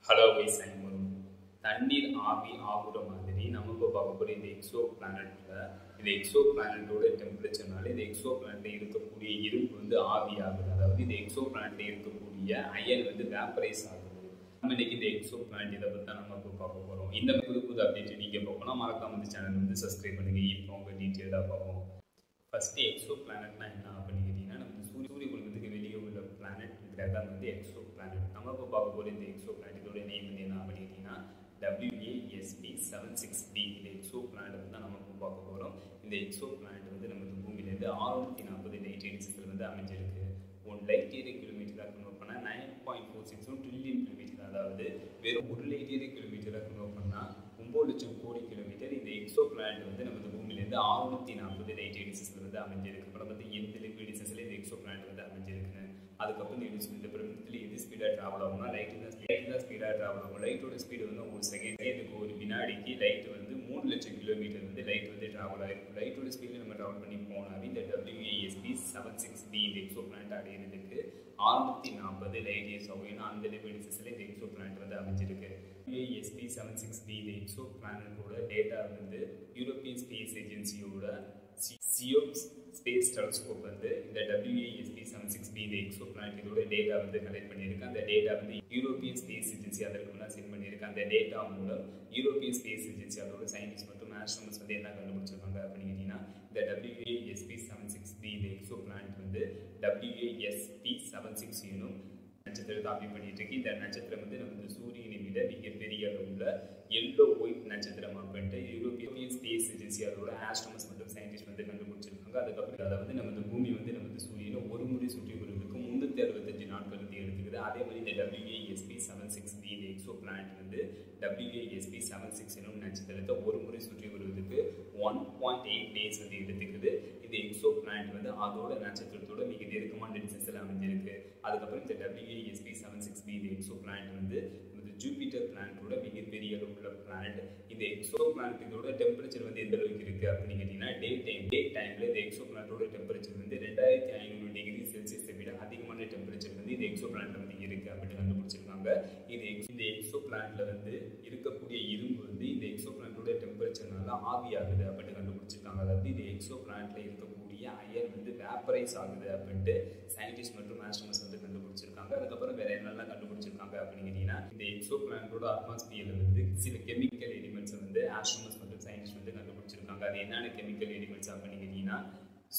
Hello guys, அனைவரும் தண்ணீர் ஆவி ஆகுற மாதிரி நம்ம இப்போ பார்க்க போகிற இந்த எக்ஸோ பிளானட்டில் இந்த எக்ஸோ பிளானட்டோட டெம்பரேச்சர்னால இந்த எக்ஸோ பிளானட்டில் இருக்கக்கூடிய இரும்பு வந்து ஆவி ஆகுது. அதாவது இந்த எக்ஸோ பிளானட்டில் இருக்கக்கூடிய அயன் வந்து வேப்பரைஸ் ஆகுது. நம்ம இன்னைக்கு இந்த எக்ஸோ பிளானட் இதை பற்றி தான் நம்ம இப்போ பார்க்க போகிறோம். இந்த புது புது அப்டேட் நீங்கள் பார்க்கணும், மறக்காம இந்த சேனல் வந்து சப்ஸ்கிரைப் பண்ணுங்கள். இப்போ உங்கள் டீட்டெயிலாக பார்ப்போம். ஃபஸ்ட்டு எக்ஸோ பிளானட்னா என்ன அப்படின்னு கேட்டிங்கன்னா, நம்ம சூரிய குடும்பத்துக்கு வெளியே உள்ள பிளானட் கிரகம் வந்து எக்ஸோ பிளானட். நம்ம இப்போ பார்க்க போகிற இந்த எக்ஸோ பிளானட்டோட நேம் வந்து என்ன அப்படின்னு கேட்டிங்கன்னா WASP-76b. இந்த எக்ஸோ பிளானட் தான் நம்ம இப்போ பார்க்க போகிறோம். இந்த எக்ஸோ பிளானட் வந்து நமக்கு பூமியிலேருந்து 640 லைட் இயர் டிஸ்டன்ஸில் வந்து அமைஞ்சிருக்கு. 1 லைட் இயர் கிலோமீட்டராக கன்வெர்ட் பண்ணால் 9.46 ட்ரில்லியன் கிலோமீட்டர். அதாவது வெறும் 1 லைட் இயர் கிலோமீட்டராக கன்வெர்ட் பண்ணால் 9 லட்சம் கோடி கிலோமீட்டர். இந்த எக்ஸோ பிளானட் வந்து நமது பூமியிலேருந்து 640 லைட் இயர் டிஸ்டன்ஸில் வந்து அமைஞ்சிருக்கு. இப்போ வந்து 8 லைட் இயர் டிஸ்டன்ஸில் இந்த எக்ஸோ பிளானட் வந்து அமைஞ்சிருக்கு. அதுக்கப்புறம் இந்த பிரபஞ்சத்தில் எது ஸ்பீடாக ட்ராவல் ஆகும்னா லைட் தான் ஸ்பீடாக ட்ராவல் ஆகும். லைட்டோட ஸ்பீடு வந்து ஒரு செகண்டுக்கு ஒரு வினாடிக்கு லைட் வந்து 3 லட்சம் கிலோமீட்டர் வந்து லைட் வந்து ட்ராவல் ஆகிருக்கும். லைட்டோட ஸ்பீடில் நம்ம ட்ராவல் பண்ணி போனாவே இந்த WASP-76b இந்த எக்ஸோ பிளானட் அடையிறதுக்கு 640 லைட் இயர்ஸ் ஆகும். ஏன்னா அந்த டிஸ்டன்ஸில் இந்த எக்ஸோ பிளானட் வந்து அமைஞ்சிருக்கு. WASP-76b இந்த எக்ஸோ பிளானட்டோட டேட்டா வந்து யூரோப்பியன் ஸ்பேஸ் ஏஜென்சியோட சியோப்ஸ் ஸ்பேஸ் டெலஸ்கோப் வந்து இந்த WASP-76b இந்த எக்ஸோ பிளானட் இதோட டேட்டா வந்து கலெக்ட் பண்ணியிருக்கு. அந்த டேட்டா வந்து யூரோப்பியன் ஸ்பேஸ் ஏஜென்சி அதற்கு முன்னாடி சென்ட் பண்ணியிருக்கு. அந்த டேட்டா மூலம் யூரோப்பியன் ஸ்பேஸ் ஏஜென்சி அதோட சயின்டிஸ்ட் மற்றும் ஆஸ்ட்ரோனட்ஸ் வந்து என்ன கண்டுபிடிச்சிருக்காங்க அப்படின்னு கேட்டிங்கன்னா, இந்த WASP-76b இந்த எக்ஸோ பிளானட் வந்து WASP-76 எனும் நட்சத்திரத்தை ஆய்வு பண்ணிட்டு இருக்கு. இந்த நட்சத்திரம் வந்து நம்ம சூரியனை விட மிகப்பெரிய அளவுள்ள எல்லோ ஒயிட் நட்சத்திரம் அப்படின்ட்டு யூரோப்பியன் ஸ்பேஸ் ஏஜென்சி அதோட ஆஸ்ட்ரோனட்ஸ் மற்றும் சயின்டிஸ்ட் வந்து கண்டுபிடிச்சிருக்காங்க. அதுக்கப்புறம் அதாவது நமது பூமி வந்து நமது சூரியனை ஒரு முறை சுற்றி வருவதற்கு 365 நாட்கள் வந்து எடுத்துக்குது. அதே மாதிரி இந்த WASP-76b இந்த எக்ஸோ பிளானட் வந்து WASP-76 எனும் நட்சத்திரத்தை ஒரு முறை சுற்றி வருவதற்கு 1.8 டேஸ் வந்து எடுத்துக்குது. இந்த எக்ஸோ பிளானட் வந்து அதோட நட்சத்திரத்தோட மிக நெருக்கமான டிஸ்டன்ஸில் அமைஞ்சிருக்கு. அதுக்கப்புறம் இந்த WASP-76b இந்த எக்ஸோ பிளானட் வந்து ஜூபிட்டர் பிளானட்டோட மிகப்பெரிய அளவுள்ள பிளானட். இந்த எக்ஸோ பிளானட்டோட டெம்பரேச்சர் வந்து எந்த அளவுக்கு இருக்குது அப்படின்னு கேட்டிங்கன்னா, டே டைமில் இந்த எக்ஸோ பிளானட்டோட டெம்பரேச்சர் வந்து 2500 டிகிரி செல்சியஸை விட அதிகமான டெம்பரேச்சர் வந்து இந்த எக்ஸோ பிளானட் வந்து இருக்குது அப்படின்னு கண்டுபிடிச்சிருக்காங்க. இந்த எக்ஸோ பிளானட்ல வந்து இருக்கக்கூடிய இரும்பு வந்து இந்த எக்ஸோ பிளானட்டோட டெம்பரேச்சர்னால ஆவியாகுது அப்படின்னு கண்டுபிடிச்சிருக்காங்க. அதாவது இந்த எக்ஸோ பிளானட்ல இருக்கக்கூடிய அயன் வந்து வேப்பரைஸ் ஆகுது அப்படின்ட்டு சயின்டிஸ்ட் மற்றும் ஆஸ்ட்ரோனட்ஸ் வந்து கண்டுபிடிச்சிருக்காங்க. அதுக்கப்புறம் வேற என்னெல்லாம் கண்டுபிடிச்சிருக்காங்க அப்படின்னு கேட்டீங்கன்னா, இந்த எக்ஸோ பிளானட்டோட அட்மாஸ்பியர்ல வந்து சில கெமிக்கல் எலிமெண்ட்ஸ் வந்து ஆஸ்ட்ரோனட்ஸ் மற்றும் சயின்டிஸ்ட் வந்து கண்டுபிடிச்சிருக்காங்க. அது என்னென்ன கெமிக்கல் எலிமெண்ட்ஸ் அப்படின்னு கேட்டீங்கன்னா,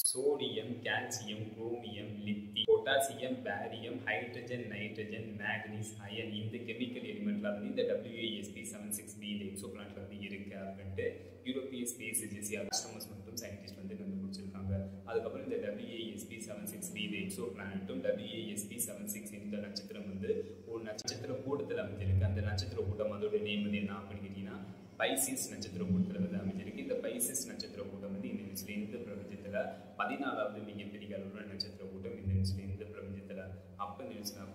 sodium, calcium, chromium, lithium, potassium, barium, hydrogen, nitrogen, manganese, iron. இந்த கெமிக்கல் எலிமெண்ட்ல வந்து இந்த WASP-76b இந்த எக்ஸோ பிளானட்ல வந்து இருக்கு அப்படின்ட்டு யூரோப்பியன் ஸ்பேஸ் ஏஜென்சி ஆஸ்ட்ரோனட்ஸ் மற்றும் சயின்டிஸ்ட் வந்து கண்டுபிடிச்சிருக்காங்க. அதுக்கப்புறம் இந்த WASP-76b இந்த எக்ஸோ பிளானட்டும் WASP-76 இந்த நட்சத்திரம் வந்து ஒரு நட்சத்திர கூட்டத்தில் அமைஞ்சிருக்கு. அந்த நட்சத்திர கூட்டம் அதோட நேம் வந்து என்ன அப்படின்னு கேட்டீங்கன்னா, பைசிஸ் நட்சத்திர கூட்டத்தில் வந்து அமைஞ்சிருக்கு. இந்த பைசிஸ் நட்சத்திர கூட்டம் வந்து இந்த பிரபஞ்சத்தில் 14வது மிகப்பெரிய அளவுள்ள நட்சத்திர கூட்டம் இந்த பிரபஞ்சத்தில். அப்போ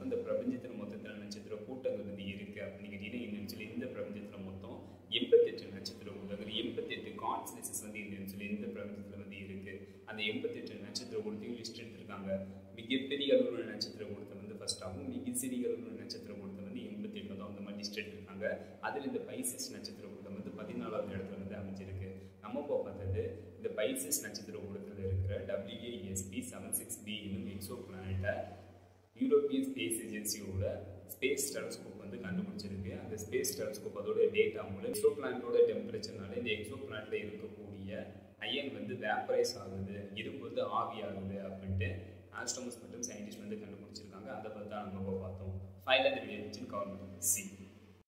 இந்த பிரபஞ்சத்தில் மொத்தத்தில் நட்சத்திர கூட்டங்கள் வந்து இருக்கு அப்படின்னு கேட்டீங்கன்னா, இந்த பிரபஞ்சத்தில் மொத்தம் 88 நட்சத்திர கூட்டங்கள், 88 கான்ஸ்டன்ஸஸ் வந்து இந்த பிரபஞ்சத்தில் வந்து இருக்கு. அந்த 88 நட்சத்திர கூட்டத்தையும் லிஸ்ட் எடுத்திருக்காங்க. மிகப்பெரிய அளவுள்ள நட்சத்திர கூட்டத்தை வந்து ஃபர்ஸ்ட் ஆகும், மிக சிறிய அளவுள்ள நட்சத்திர கூட்டத்தை வந்து 88 தான் அந்த மாதிரி லிஸ்ட் எடுத்திருக்காங்க. அதில் இந்த பைசிஸ் நட்சத்திர கூட்டம் வந்து 14வது இடத்துல வந்து அமைஞ்சிருக்கு. நம்ம இப்போ பார்த்தது இந்த பைசிஸ் நட்சத்திர கூட்டத்தில் இருக்கிற WASP-76b என்னும் எக்ஸோ பிளானட்டை யூரோப்பியன் ஸ்பேஸ் ஏஜென்சியோட ஸ்பேஸ் டெலஸ்கோப் வந்து கண்டுபிடிச்சிருக்கு. அந்த ஸ்பேஸ் டெலஸ்கோப் அதோட டேட்டா மூலம் எக்ஸோ பிளானட்டோட டெம்பரேச்சர்னால இந்த எக்ஸோ பிளானட்ல இருக்கக்கூடிய அயன் வந்து வேப்பரைஸ் ஆகுது, இரும்பு வந்து ஆவி ஆகுது அப்படின்ட்டு ஆஸ்ட்ரோனட்ஸ் மற்றும் சயின்டிஸ்ட் வந்து கண்டுபிடிச்சிருக்காங்க. அதை பற்றி தான் நம்ம பார்த்தோம். Final video government C